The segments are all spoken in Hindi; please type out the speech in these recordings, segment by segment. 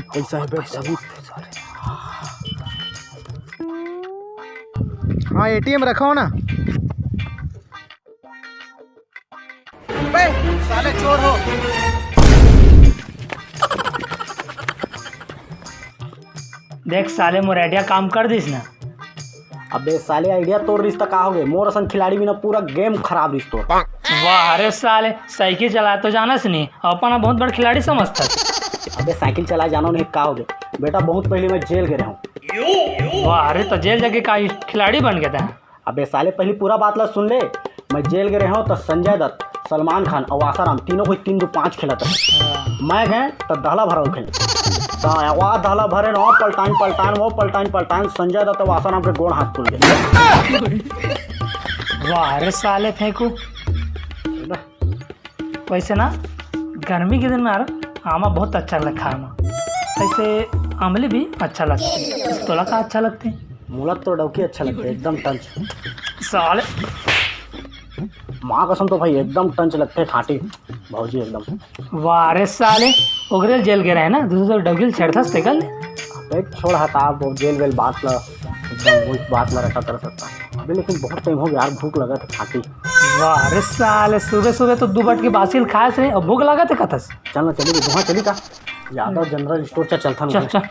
पैसा है बहुत। हाँ एटीएम रखो ना। बे साले चोर हो। देख साले मोर आइडिया काम कर दिस ना। अबे साले आइडिया तोड़ रिश्ता का हो गए, मोर असन खिलाड़ी भी ना पूरा गेम खराब रिश्तो। वाह अरे साले साइकिल चला तो जानस नहीं, अपना बहुत बड़ा खिलाड़ी समझता। अबे साइकिल चला जानो नहीं का हो गए बेटा, बहुत पहले मैं जेल गया हूँ। वाह अरे तो जेल जाके का खिलाड़ी बन गया था। अबे साले पहली पूरा बात ला सुन ले। मैं जेल गए हूँ तो संजय दत्त, सलमान खान और आसाराम तीनों को 3-2-5 खेला था। मैं गए तो दहला भरा खेले तो वहाँ दहला भरे न पलटान संजय दत्त और आसाराम के गोड़ हाथ खुल गए। वाह अरे साले फेंकू। वैसे ना गर्मी के दिन में आमा बहुत अच्छा लगता खाना। ऐसे आमले भी अच्छा लगता है, तोला का अच्छा लगते हैं। मुलत तो डौकी अच्छा लगता है एकदम टंच। साले माँ कसम तो भाई एकदम टंच लगते हैं खाटी भौजी एकदम। वाह अरे साले ओगरेल जेल गए रहे ना, दूसरे डगिल छेड़ता से कल। एक छोड़ हटा वो जेल वेल बात ला, एकदम वही बात ला रखा कर सकता। अबे लेकिन बहुत टाइम हो गया यार, भूख लगा था खाटी। वाह अरे साले सुबह सुबह तो 2 बट की बासिल खाए से और भूख लगा था कतस। चल ना चली वहाँ चली का यादव जनरल स्टोर चलता चल चल चल।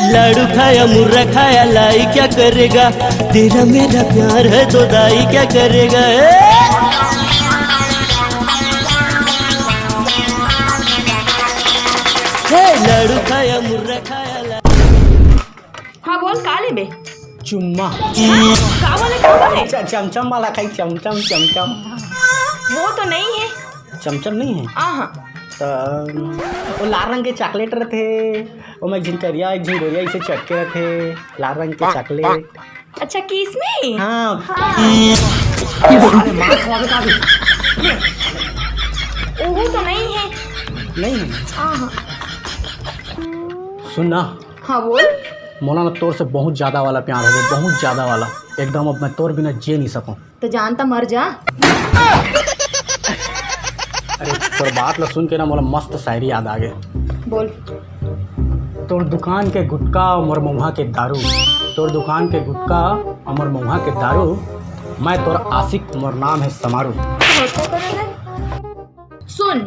लाडू खाया मुर्रा खाया लाई क्या करेगा, तेरा मेरा प्यार है तो दाई क्या करेगा। लाडू खाया मुर्रा खाया। हाँ बोल का ले बे। चुम्मा का वाले चमचम वाला खाई, चमचम चमचम। वो तो नहीं है। चमचम नहीं है। हाँ तो वो लाल रंग के चॉकलेट रहते, वो मैं झिनकरिया झिंगोरिया इसे चटके रहते, लाल रंग के चॉकलेट। अच्छा किस में। हाँ वो तो नहीं है। नहीं है। हाँ सुन ना। हाँ बोल। मोला ना तोर से बहुत ज़्यादा वाला प्यार हो गया, बहुत ज़्यादा वाला एकदम। अब मैं तोर बिना जी नहीं सकूँ। तो जानता मर जा। अरे तोर बात ला सुन के ना मोला मस्त शायरी याद आ गए। बोल। तोर दुकान के गुटका और महुआ के दारू, तोर दुकान के गुटका और महुआ के दारू, मैं तोर आशिक मोर नाम है समारू। सुन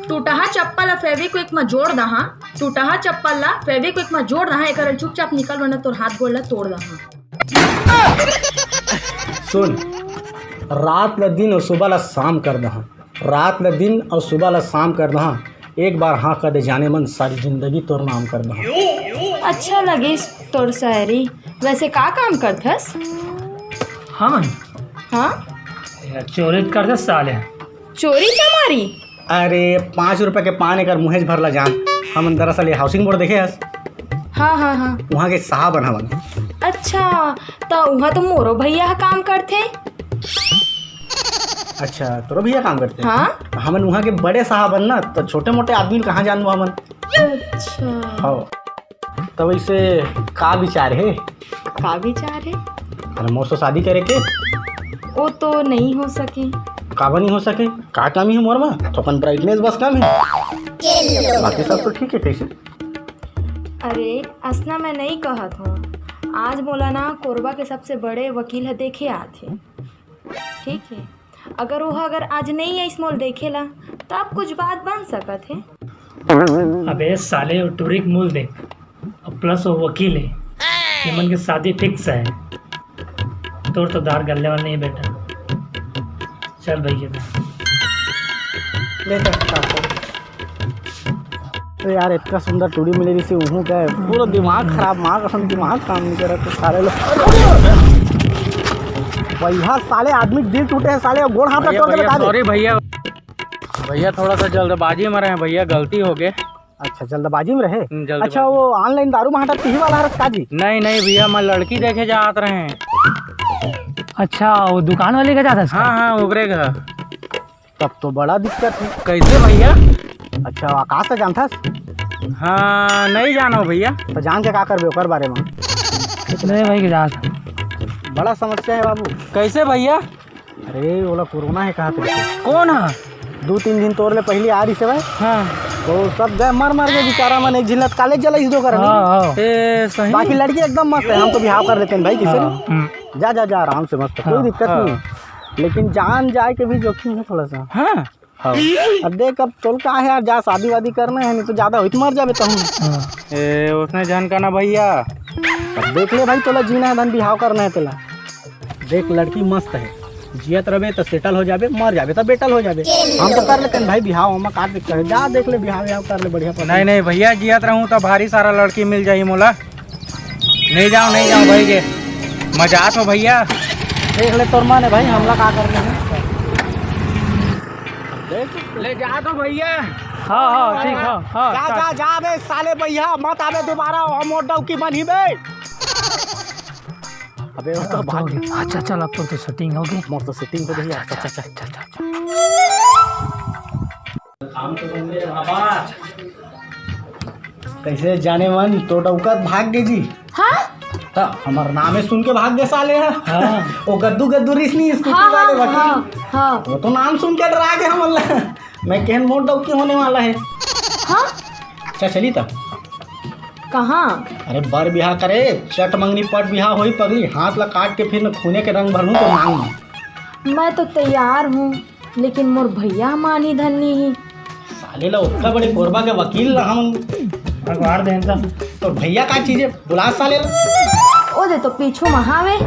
टूटहा चप्पल फेविक्विक में जोड़ दहा, टूटहा चप्पल ला फेविक्विक में जोड़ दहा, एक चुपचाप निकल वरना तोर हाथ गोड़ ला तोड़ दहा। सुन रात ला दिन और सुबह ला शाम कर दहा, रात ला दिन और सुबह ला शाम कर दहा, एक बार हाँ कर दे जाने मन सारी जिंदगी तोर नाम कर दहा। अच्छा लगे तोर शायरी। वैसे का काम करथस। हाँ हाँ चोरी करते साले। चोरी चमारी। अरे 5 रुपये के पान एक मुहेज भरला जान। हम दरअसल ये हाउसिंग बोर्ड देखे हस। हाँ हाँ हाँ वहाँ के साहब बन हमन। अच्छा तो वहाँ तो मोरो भैया काम करते। अच्छा तोरो भैया काम करते हैं। हाँ हमन वहाँ के बड़े साहब बन ना, तो छोटे मोटे आदमी कहाँ जानबो हमन। अच्छा हाँ तो वैसे का विचार है। का विचार है। अरे मोर से शादी करे के। वो तो नहीं हो सके। काबा नहीं हो सके, का कमी है मोर में, तो अपन ब्राइटनेस बस कम है, बाकी सब तो ठीक है। कैसे। अरे असना मैं नहीं कहत हूँ, आज बोला ना कोरबा के सबसे बड़े वकील है देखे आते। ठीक है अगर वो अगर आज नहीं आई स्मॉल देखेला तो आप कुछ बात बन सकत है। अबे साले वो टूरिक मूल दे और प्लस वो वकील है, निमन की शादी फिक्स है। तोर तो दार गलने वाला नहीं बेटा। चल भैया तो यार इतना सुंदर टूड़ी मिली रही थी, वहाँ का पूरा दिमाग खराब, माँ कसम दिमाग काम नहीं कर रहा। तो सारे लोग भैया साले आदमी दिल टूटे हैं साले, गोड़ हाथ तोड़ के बता दे। सॉरी भैया, भैया थोड़ा सा जल्दबाजी में रहे हैं भैया, गलती हो गए। अच्छा जल्दबाजी में रहे। जल्दबाजी। अच्छा वो ऑनलाइन दारू महाटा पीही वाला है काजी। नहीं नहीं भैया, मैं लड़की देखे जात रहे हैं। अच्छा वो दुकान वाले का जाता हाँ हाँ उबरे का। तब तो बड़ा दिक्कत है। कैसे भैया? अच्छा आकाश से जानता? हाँ नहीं जानो भैया। तो जान के का करबे ओकर बारे में? कितने भाई के जाता? बड़ा समस्या है बाबू। कैसे भैया? अरे बोला कोरोना है कहाँ पे? कौन है? 2-3 दिन तोड़ ले पहले आ रही से भाई। हाँ तो सब गए मर के बेचारा मन एक झिल्लत कॉलेज जला इस दो कर सही। बाकी लड़की एकदम मस्त है। हम तो बिहाव कर लेते हैं भाई किसी ने। जा जा जा आराम से मस्त है, कोई दिक्कत नहीं है। लेकिन जान जाए के भी जोखिम है थोड़ा सा। हाँ अब देख अब तोल का है यार, जा शादी वादी करना है नहीं तो ज्यादा हुई तो मर जाबे। तो उसने जान का ना भैया। अब देख ले भाई तोला जीना है धन बिहाव करना है तेला। देख लड़की मस्त है, जियत रहे तो सेटल हो जाबे, मर जाबे तो बेटल हो जाबे। हम तो कर लेते हैं भाई बिहाव, हम का दिक्कत है। जा देख ले बिहाव कर ले बढ़िया। नहीं नहीं भैया जियत रहूँ तो भारी सारा लड़की मिल जाई मोला। नहीं जाओ भाई के मजाक हो भैया। देख ले तोर मन है भाई, हमला का करना है। ले जा दो भैया। हाँ ठीक है। जा जा जा बे साले भैया, मत आवे दोबारा हम मोड़ की बनी बे। अबे वो तो भाग गई। अच्छा चल अब तो सेटिंग हो गई। मोर तो सेटिंग हो गई। अच्छा काम तो बन गए बाबा। कैसे जाने मन तो डौकत भाग गई जी। हाँ तो हमार नामे सुन के भाग गए साले हैं। हाँ वो गद्दू रिश्नी स्कूटी हाँ वाले हाँ वकील, हाँ वो तो नाम सुन के डरा गए हम अल्लाह। मैं कहन मोड़ डौकी होने वाला है। हाँ। अच्छा चली तब कहाँ? अरे बर बिहार करे, चट मंगनी पट बिहार होई पगली, हाथ ला काट के फिर खूने के रंग भरूं तो मांग में। मैं तो तैयार हूँ लेकिन मोर भैया मानी धनी ही। साले ला उतना बड़े कोरबा के वकील हम भगवान देन तो भैया का चीज है बुला साले ला। ओ दे तो पीछू महावे।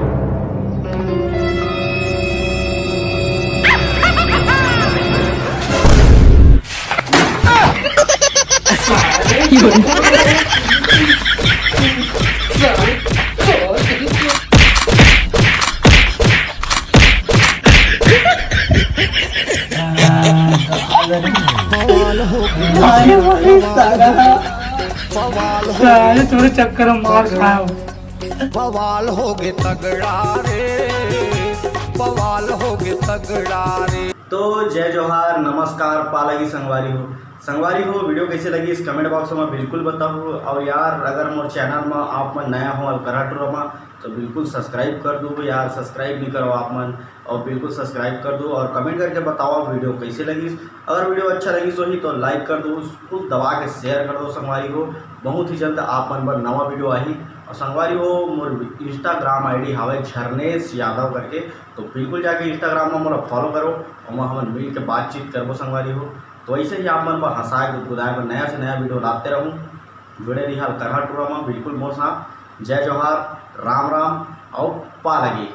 थोड़े चक्कर मार खाओ। बवाल हो गए तगड़ा रे, बवाल हो गए तगड़ा रे। तो जय जोहार, नमस्कार, पालगी संगवारी हो। वीडियो कैसे लगी इस कमेंट बॉक्स में बिल्कुल बताओ। और यार अगर मोर चैनल में आप मन नया हो अलकरा टूर में तो बिल्कुल सब्सक्राइब कर दो यार। सब्सक्राइब नहीं करो आप मन, और बिल्कुल सब्सक्राइब कर दो और कमेंट करके बताओ वीडियो कैसे लगी। अगर वीडियो अच्छा लगी तो लाइक कर दो, उसको दबा के शेयर कर दो। संगवारी हो बहुत ही जल्द आप मन पर नवा वीडियो आई। और संगवारी हो मोर इंस्टाग्राम ID हवे झरनेश यादव करके, तो बिल्कुल जाके इंस्टाग्राम में मोला फॉलो करो और मैं हमन मिल के बातचीत करबो। संगवारी हो तो ऐसे ही आप मन पर हंसाए गुदगुदाए पर नया से नया वीडियो लाते रहूँ। जुड़े रही हाल करहा टूरा में बिल्कुल मोर साथ। जय जोहार, राम राम और पालगी।